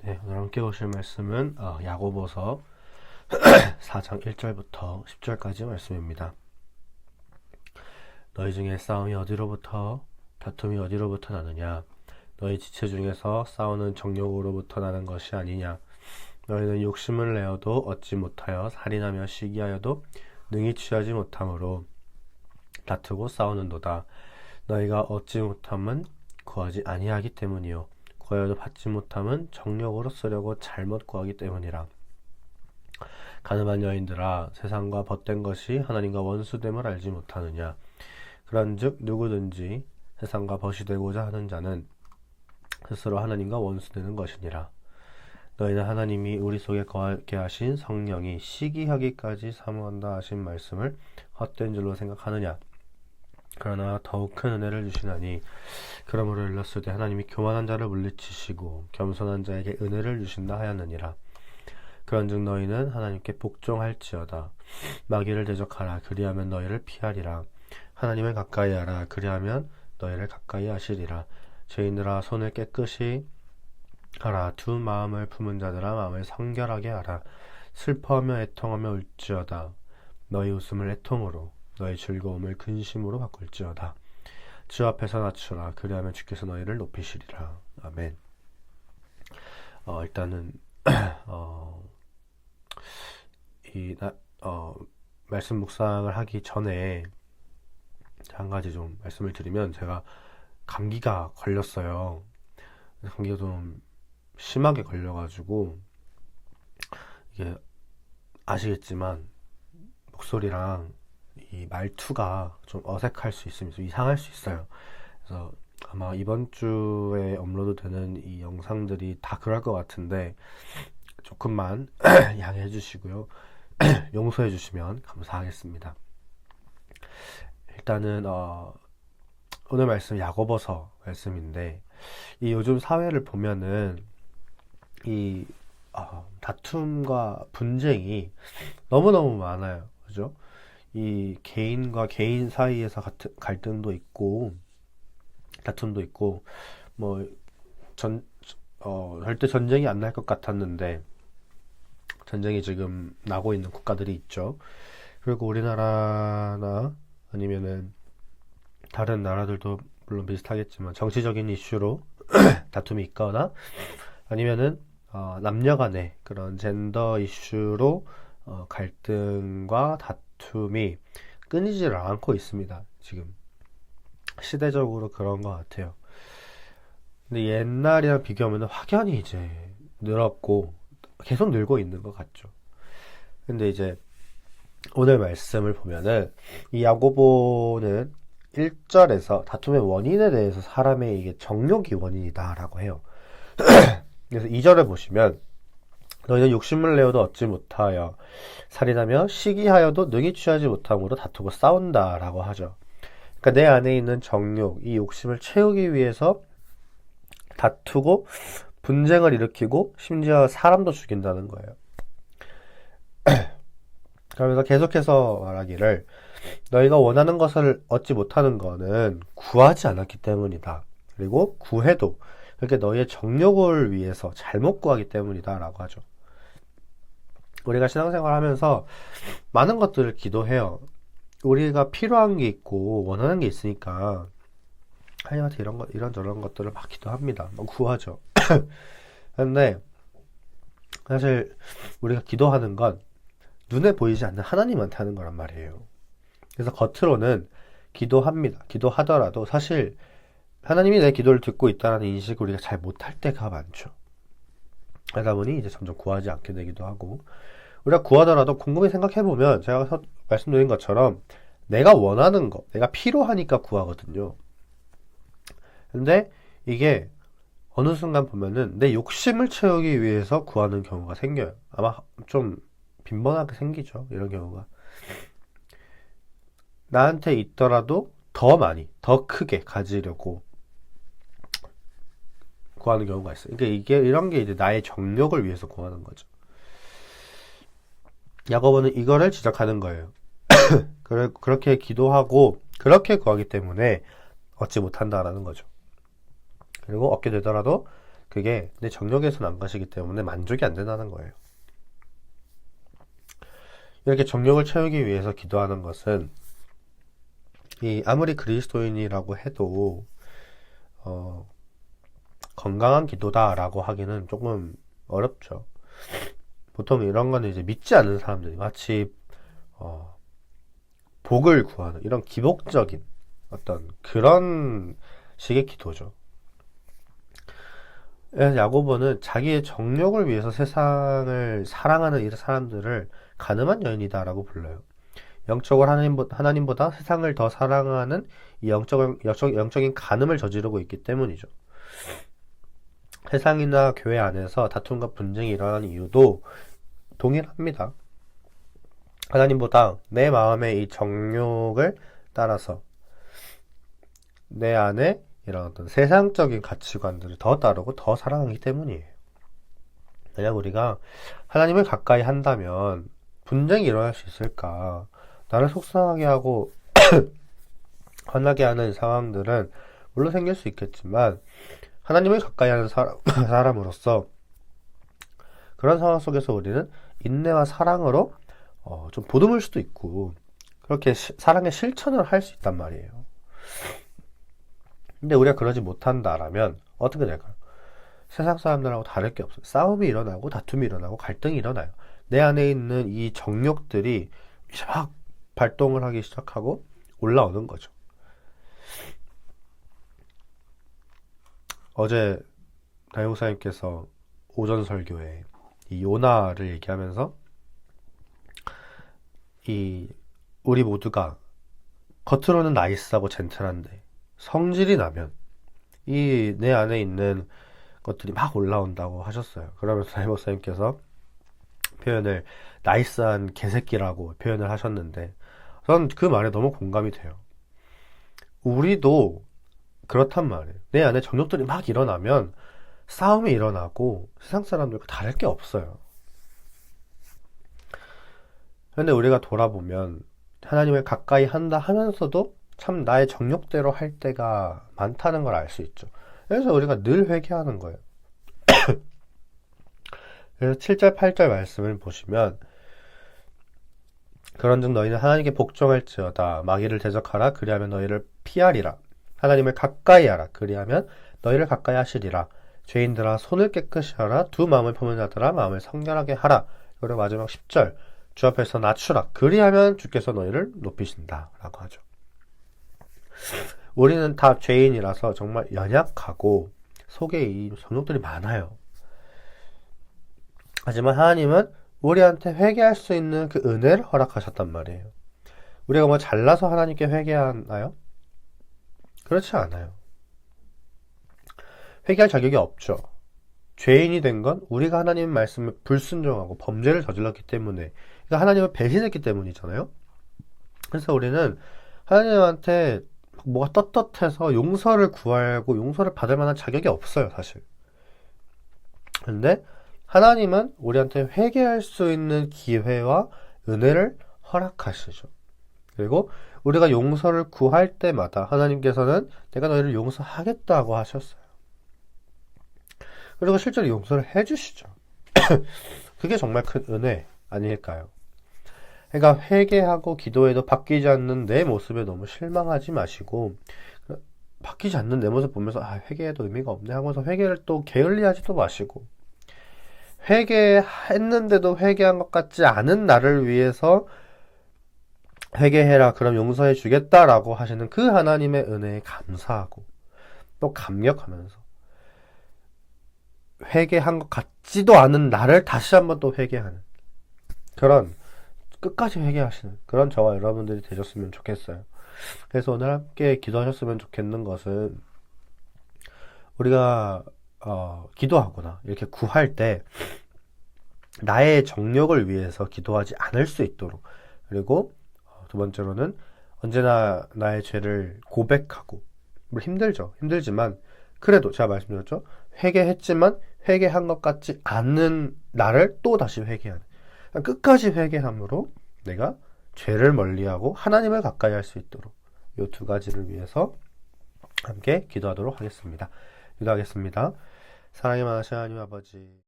네, 오늘 함께 보실 말씀은 야고보서 4장 1절부터 10절까지 말씀입니다. 너희 중에 싸움이 어디로부터 다툼이 어디로부터 나느냐? 너희 지체 중에서 싸우는 정욕으로부터 나는 것이 아니냐? 너희는 욕심을 내어도 얻지 못하여 살인하며 시기하여도 능히 취하지 못함으로 다투고 싸우는도다. 너희가 얻지 못함은 구하지 아니하기 때문이요 구하여도 받지 못함은 정욕으로 쓰려고 잘못 구하기 때문이라. 가늠한 여인들아, 세상과 벗된 것이 하나님과 원수됨을 알지 못하느냐? 그런즉 누구든지 세상과 벗이 되고자 하는 자는 스스로 하나님과 원수되는 것이니라. 너희는 하나님이 우리 속에 거하게 하신 성령이 시기하기까지 사모한다 하신 말씀을 헛된 줄로 생각하느냐? 그러나 더욱 큰 은혜를 주시나니 그러므로 일렀을 때 하나님이 교만한 자를 물리치시고 겸손한 자에게 은혜를 주신다 하였느니라. 그런즉 너희는 하나님께 복종할지어다. 마귀를 대적하라. 그리하면 너희를 피하리라. 하나님을 가까이 하라. 그리하면 너희를 가까이 하시리라. 죄인들아, 손을 깨끗이 하라. 두 마음을 품은 자들아, 마음을 성결하게 하라. 슬퍼하며 애통하며 울지어다. 너희 웃음을 애통으로, 너희 즐거움을 근심으로 바꿀지어다. 주 앞에서 낮추라. 그리하면 주께서 너희를 높이시리라. 아멘. 일단은 말씀 묵상을 하기 전에 한 가지 좀 말씀을 드리면, 제가 감기가 걸렸어요. 감기가 좀 심하게 걸려가지고 이게 아시겠지만 목소리랑 이 말투가 좀 어색할 수 있습니다. 좀 이상할 수 있어요. 그래서 아마 이번 주에 업로드되는 이 영상들이 다 그럴 것 같은데 조금만 양해해 주시고요. 용서해 주시면 감사하겠습니다. 일단은 오늘 말씀 야고보서 말씀인데, 이 요즘 사회를 보면은 이 다툼과 분쟁이 너무너무 많아요. 그죠? 이 개인과 개인 사이에서 갈등도 있고 다툼도 있고, 뭐 절대 전쟁이 안 날 것 같았는데 전쟁이 지금 나고 있는 국가들이 있죠. 그리고 우리나라나 아니면은 다른 나라들도 물론 비슷하겠지만 정치적인 이슈로 다툼이 있거나, 아니면은 남녀 간의 그런 젠더 이슈로 갈등과 다툼이 끊이지를 않고 있습니다. 지금 시대적으로 그런 것 같아요. 근데 옛날이랑 비교하면 확연히 이제 늘었고 계속 늘고 있는 것 같죠. 근데 이제 오늘 말씀을 보면은 이 야고보는 1절에서 다툼의 원인에 대해서 사람의 이게 정욕이 원인이다 라고 해요. 그래서 2절을 보시면 너희는 욕심을 내어도 얻지 못하여 살인하며 시기하여도 능히 취하지 못함으로 다투고 싸운다 라고 하죠. 그러니까 내 안에 있는 정욕, 이 욕심을 채우기 위해서 다투고 분쟁을 일으키고 심지어 사람도 죽인다는 거예요. 그러면서 계속해서 말하기를 너희가 원하는 것을 얻지 못하는 것은 구하지 않았기 때문이다. 그리고 구해도 그렇게 너희의 정욕을 위해서 잘못 구하기 때문이다 라고 하죠. 우리가 신앙생활 하면서 많은 것들을 기도해요. 우리가 필요한 게 있고 원하는 게 있으니까 하나님한테 이런저런 것들을 막 기도합니다. 막 구하죠. 근데 사실 우리가 기도하는 건 눈에 보이지 않는 하나님한테 하는 거란 말이에요. 그래서 겉으로는 기도합니다. 기도하더라도 사실 하나님이 내 기도를 듣고 있다는 인식을 우리가 잘 못할 때가 많죠. 그러다 보니 이제 점점 구하지 않게 되기도 하고, 우리가 구하더라도 곰곰이 생각해보면 제가 말씀드린 것처럼 내가 원하는 거, 내가 필요하니까 구하거든요. 근데 이게 어느 순간 보면은 내 욕심을 채우기 위해서 구하는 경우가 생겨요. 아마 좀 빈번하게 생기죠. 이런 경우가. 나한테 있더라도 더 많이, 더 크게 가지려고 구하는 경우가 있어요. 그러니까 이런 게 이제 나의 정욕을 위해서 구하는 거죠. 야고보는 이거를 지적하는 거예요. 그렇게 기도하고 그렇게 구하기 때문에 얻지 못한다라는 거죠. 그리고 얻게 되더라도 그게 내 정력에서는 안 가시기 때문에 만족이 안 된다는 거예요. 이렇게 정력을 채우기 위해서 기도하는 것은 아무리 그리스도인이라고 해도 건강한 기도다라고 하기는 조금 어렵죠. 보통 이런 거는 이제 믿지 않는 사람들이 마치 복을 구하는 이런 기복적인 어떤 그런 식의 기도죠. 야고보는 자기의 정욕을 위해서 세상을 사랑하는 이 사람들을 가늠한 여인이다라고 불러요. 영적으로 하나님보다 세상을 더 사랑하는 이 영적인 간음을 저지르고 있기 때문이죠. 세상이나 교회 안에서 다툼과 분쟁이 일어나는 이유도 동일합니다. 하나님보다 내 마음의 이 정욕을 따라서 내 안에 이런 어떤 세상적인 가치관들을 더 따르고 더 사랑하기 때문이에요. 만약 우리가 하나님을 가까이 한다면 분쟁이 일어날 수 있을까? 나를 속상하게 하고 화나게 하는 상황들은 물론 생길 수 있겠지만 하나님을 가까이 하는 사람으로서 그런 상황 속에서 우리는 인내와 사랑으로 좀 보듬을 수도 있고 그렇게 사랑의 실천을 할 수 있단 말이에요. 근데 우리가 그러지 못한다라면 어떻게 될까요? 세상 사람들하고 다를 게 없어요. 싸움이 일어나고 다툼이 일어나고 갈등이 일어나요. 내 안에 있는 이 정욕들이 막 발동을 하기 시작하고 올라오는 거죠. 어제 다이목사님께서 오전 설교에 이 요나를 얘기하면서 우리 모두가 겉으로는 나이스하고 젠틀한데 성질이 나면 내 안에 있는 것들이 막 올라온다고 하셨어요. 그러면서 다이목사님께서 표현을 나이스한 개새끼라고 표현을 하셨는데 전 그 말에 너무 공감이 돼요. 우리도 그렇단 말이에요. 내 안에 정욕들이 막 일어나면 싸움이 일어나고 세상 사람들과 다를 게 없어요. 그런데 우리가 돌아보면 하나님을 가까이 한다 하면서도 참 나의 정욕대로 할 때가 많다는 걸 알 수 있죠. 그래서 우리가 늘 회개하는 거예요. 그래서 7절 8절 말씀을 보시면 그런즉 너희는 하나님께 복종할지어다 마귀를 대적하라 그리하면 너희를 피하리라 하나님을 가까이 하라 그리하면 너희를 가까이 하시리라 죄인들아 손을 깨끗이 하라 두 마음을 품은 자들아 마음을 성결하게 하라. 그리고 마지막 10절 주 앞에서 낮추라 그리하면 주께서 너희를 높이신다 라고 하죠. 우리는 다 죄인이라서 정말 연약하고 속에 이 정욕들이 많아요. 하지만 하나님은 우리한테 회개할 수 있는 그 은혜를 허락하셨단 말이에요. 우리가 뭐 잘나서 하나님께 회개하나요? 그렇지 않아요. 회개할 자격이 없죠. 죄인이 된 건 우리가 하나님의 말씀에 불순종하고 범죄를 저질렀기 때문에, 그러니까 하나님을 배신했기 때문이잖아요. 그래서 우리는 하나님한테 뭐가 떳떳해서 용서를 구하고 용서를 받을 만한 자격이 없어요, 사실. 근데 하나님은 우리한테 회개할 수 있는 기회와 은혜를 허락하시죠. 그리고 우리가 용서를 구할 때마다 하나님께서는 내가 너희를 용서하겠다고 하셨어요. 그리고 실제로 용서를 해주시죠. 그게 정말 큰 은혜 아닐까요? 그러니까 회개하고 기도해도 바뀌지 않는 내 모습에 너무 실망하지 마시고, 바뀌지 않는 내 모습 보면서 회개해도 의미가 없네 하면서 회개를 또 게을리하지도 마시고, 회개했는데도 회개한 것 같지 않은 나를 위해서 회개해라 그럼 용서해 주겠다라고 하시는 그 하나님의 은혜에 감사하고 또 감격하면서 회개한 것 같지도 않은 나를 다시 한번 또 회개하는 그런 끝까지 회개하시는 그런 저와 여러분들이 되셨으면 좋겠어요. 그래서 오늘 함께 기도하셨으면 좋겠는 것은 우리가 기도하거나 이렇게 구할 때 나의 정욕을 위해서 기도하지 않을 수 있도록, 그리고 두 번째로는 언제나 나의 죄를 고백하고, 힘들지만 그래도 제가 말씀드렸죠, 회개했지만 회개한 것 같지 않은 나를 또 다시 회개하는, 끝까지 회개함으로 내가 죄를 멀리하고 하나님을 가까이 할 수 있도록 이 두 가지를 위해서 함께 기도하도록 하겠습니다. 기도하겠습니다. 사랑이 많으신 하나님 아버지,